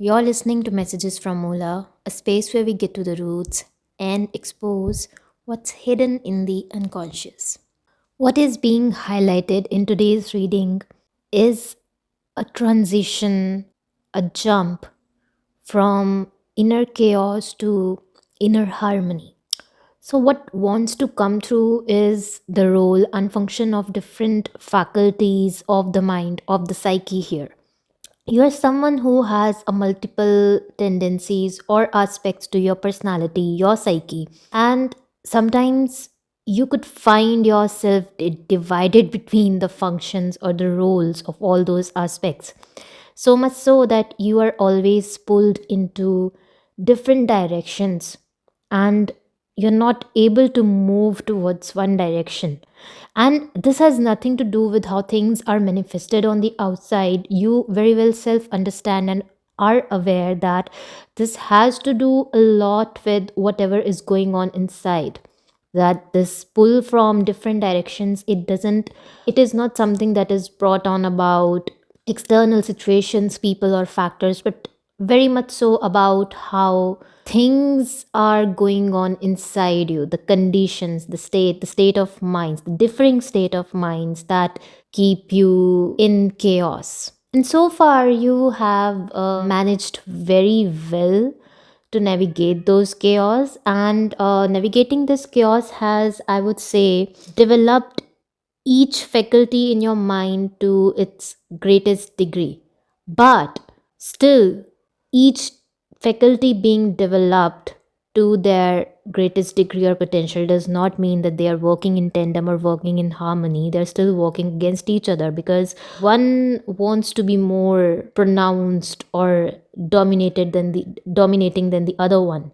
You're listening to Messages from Mola, a space where we get to the roots and expose what's hidden in the unconscious. What is being highlighted in today's reading is a transition, a jump from inner chaos to inner harmony. So, what wants to come through is the role and function of different faculties of the mind, of the psyche here. You are someone who has a multiple tendencies or aspects to your personality, your psyche, and sometimes you could find yourself divided between the functions or the roles of all those aspects, so much so that you are always pulled into different directions and you're not able to move towards one direction. And this has nothing to do with how things are manifested on the outside. You very well self understand and are aware that this has to do a lot with whatever is going on inside. That this pull from different directions, it is not something that is brought on about external situations, people, or factors, but very much so about how things are going on inside you, the conditions, the state of minds, the differing state of minds that keep you in chaos. And so far, you have managed very well to navigate those chaos, and navigating this chaos has, I would say, developed each faculty in your mind to its greatest degree. But still, each faculty being developed to their greatest degree or potential does not mean that they are working in tandem or working in harmony. They're still working against each other because one wants to be more pronounced or dominating than the other one.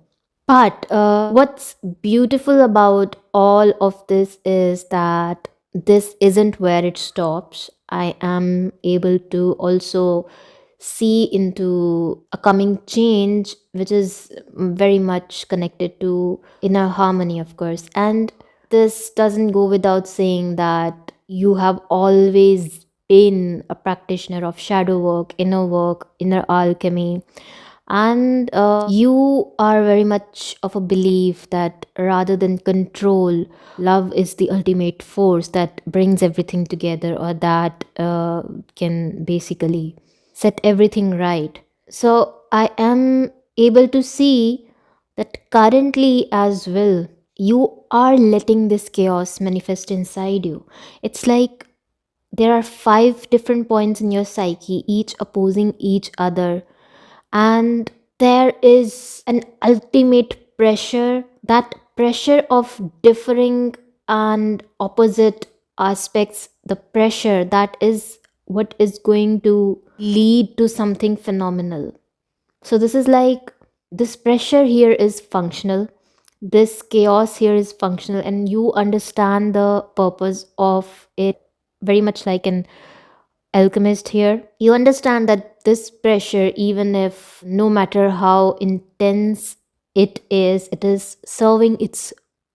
But what's beautiful about all of this is that this isn't where it stops. I am able to also see into a coming change, which is very much connected to inner harmony, of course. And this doesn't go without saying that you have always been a practitioner of shadow work, inner alchemy, and you are very much of a belief that rather than control, love is the ultimate force that brings everything together, or that can basically set everything right. So I am able to see that currently as well, you are letting this chaos manifest inside you. It's like there are five different points in your psyche, each opposing each other, and there is an ultimate pressure, that pressure of differing and opposite aspects, the pressure that is what is going to lead to something phenomenal. So this is like, this pressure here is functional, this chaos here is functional, and you understand the purpose of it, very much like an alchemist here. You understand that this pressure, even if no matter how intense it is serving its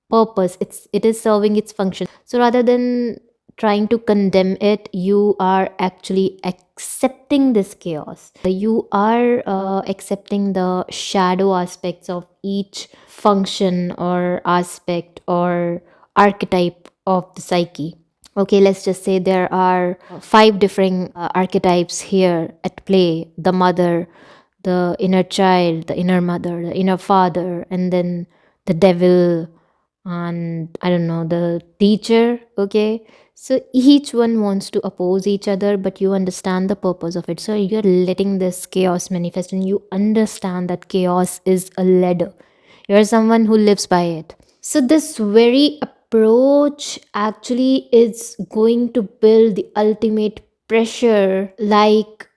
purpose, it is serving its function. So rather than trying to condemn it, you are actually accepting this chaos. You are accepting the shadow aspects of each function or aspect or archetype of the psyche. Okay, let's just say there are five different archetypes here at play: the mother, the inner child, the inner mother, the inner father, and then the devil, and I don't know, the teacher. Okay, so each one wants to oppose each other, but you understand the purpose of it. So you're letting this chaos manifest, and you understand that chaos is a ladder. You're someone who lives by it. So, this very approach actually is going to build the ultimate pressure, like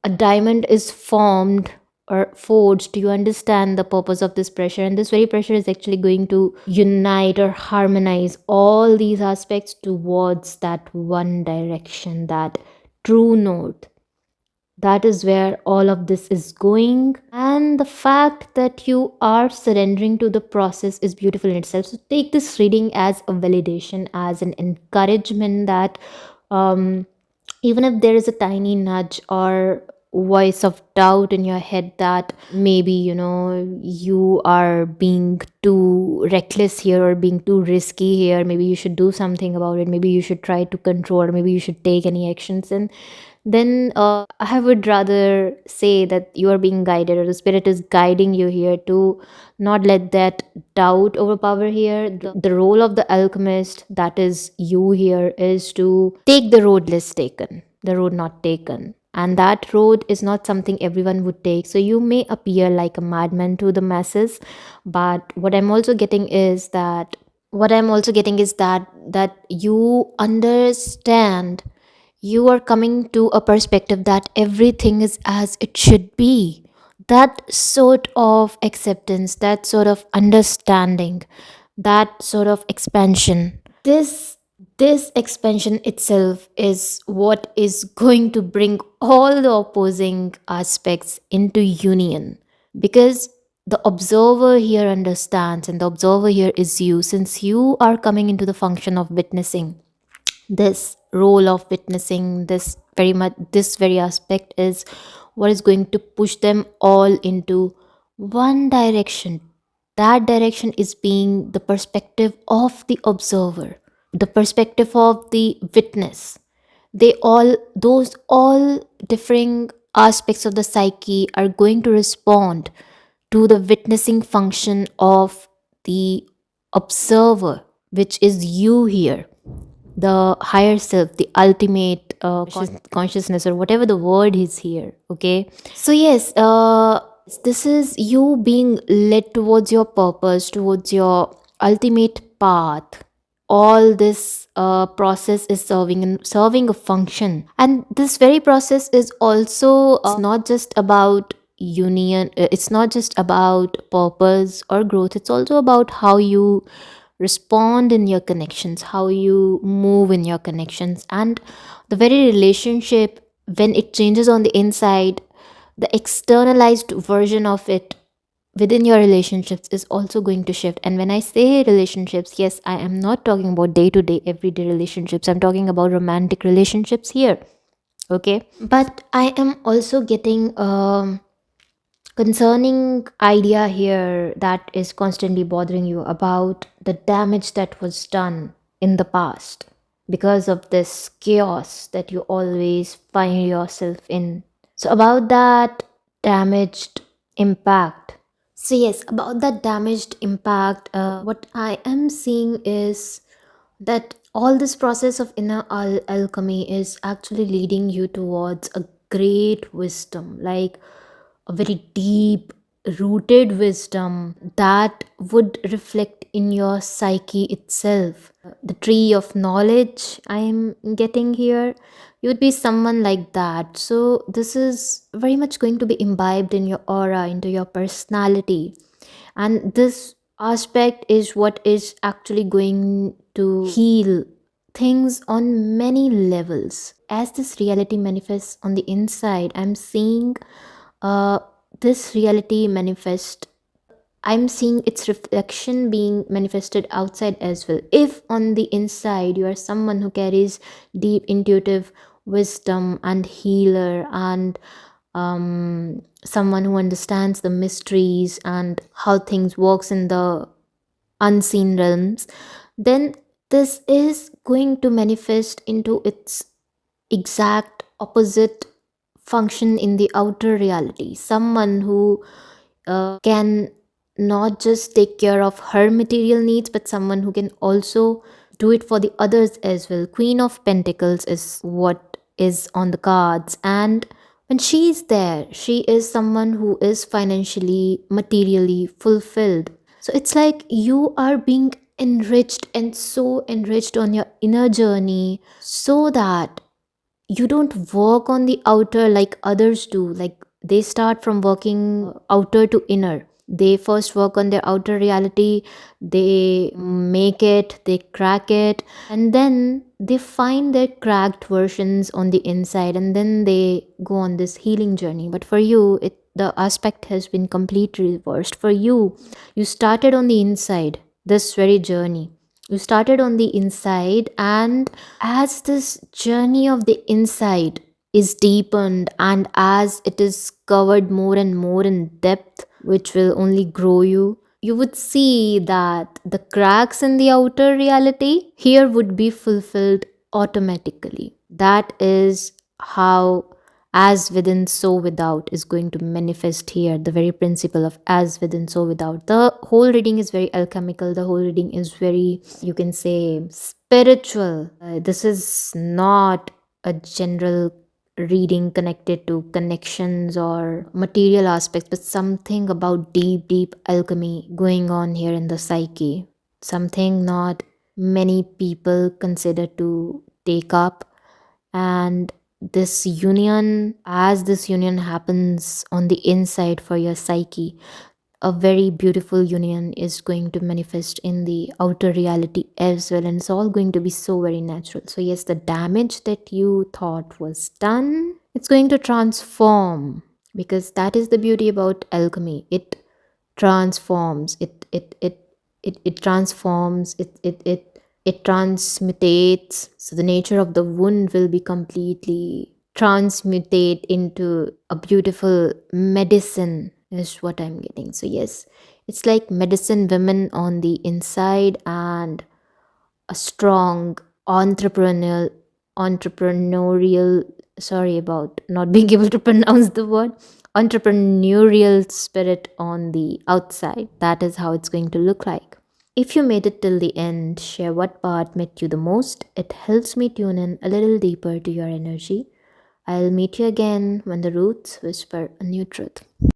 a diamond is formed or forged. You understand the purpose of this pressure, and this very pressure is actually going to unite or harmonize all these aspects towards that one direction, that true north. That is where all of this is going, and the fact that you are surrendering to the process is beautiful in itself. So take this reading as a validation, as an encouragement that um, even if there is a tiny nudge or voice of doubt in your head that maybe, you are being too reckless here or being too risky here. Maybe you should do something about it. Maybe you should try to control, or maybe you should take any actions. And then I would rather say that you are being guided, or the spirit is guiding you here to not let that doubt overpower here. The role of the alchemist, that is you here, is to take the road less taken, the road not taken. And that road is not something everyone would take. So you may appear like a madman to the masses, but what I'm also getting is that you understand, you are coming to a perspective that everything is as it should be. That sort of acceptance, that sort of understanding, that sort of expansion, this expansion itself is what is going to bring all the opposing aspects into union, because the observer here understands, and the observer here is you, since you are coming into the function of witnessing. This role of witnessing, this very aspect is what is going to push them all into one direction. That direction is being the perspective of the observer, the perspective of the witness. Those all differing aspects of the psyche are going to respond to the witnessing function of the observer, which is you here, the higher self, the ultimate consciousness, or whatever the word is here. Okay, so yes, this is you being led towards your purpose, towards your ultimate path. All this process is serving a function, and this very process is also not just about union, it's not just about purpose or growth, it's also about how you respond in your connections, how you move in your connections, and the very relationship, when it changes on the inside, the externalized version of it within your relationships is also going to shift. And when I say relationships, yes, I am not talking about day to day, everyday relationships, I'm talking about romantic relationships here. Okay, but I am also getting concerning idea here that is constantly bothering you about the damage that was done in the past because of this chaos that you always find yourself in. So about that damaged impact. So yes, about that damaged impact, what I am seeing is that all this process of inner alchemy is actually leading you towards a great wisdom, like a very deep rooted wisdom that would reflect in your psyche itself. The tree of knowledge I am getting here, you would be someone like that. So this is very much going to be imbibed in your aura, into your personality, and this aspect is what is actually going to heal things on many levels. As this reality manifests on the inside, I'm seeing uh, this reality manifest, I'm seeing its reflection being manifested outside as well. If on the inside you are someone who carries deep intuitive wisdom and healer, and someone who understands the mysteries and how things works in the unseen realms, then this is going to manifest into its exact opposite function in the outer reality. Someone who can not just take care of her material needs, but someone who can also do it for the others as well. Queen of Pentacles is what is on the cards, and when she is there, she is someone who is financially, materially fulfilled. So it's like you are being enriched, and so enriched on your inner journey, so that you don't work on the outer like others do. Like they start from working outer to inner. They first work on their outer reality, they make it, they crack it, and then they find their cracked versions on the inside, and then they go on this healing journey. But for you, the aspect has been completely reversed. For you, you started on the inside, this very journey. You started on the inside, and as this journey of the inside is deepened, and as it is covered more and more in depth, which will only grow you, you would see that the cracks in the outer reality here would be fulfilled automatically. That is how as within, so without is going to manifest here. The very principle of as within, so without. The whole reading is very alchemical. The whole reading is very, you can say, spiritual. This is not a general reading connected to connections or material aspects, but something about deep, deep alchemy going on here in the psyche. Something not many people consider to take up. And this union, as this union happens on the inside for your psyche, a very beautiful union is going to manifest in the outer reality as well, and it's all going to be so very natural. So yes, the damage that you thought was done, it's going to transform, because that is the beauty about alchemy. It transforms, it transforms, it transmutates. So the nature of the wound will be completely transmutate into a beautiful medicine, is what I'm getting. So yes, it's like medicine women on the inside, and a strong entrepreneurial, sorry about not being able to pronounce the word, entrepreneurial spirit on the outside. That is how it's going to look like. If you made it till the end, share what part met you the most. It helps me tune in a little deeper to your energy. I'll meet you again when the roots whisper a new truth.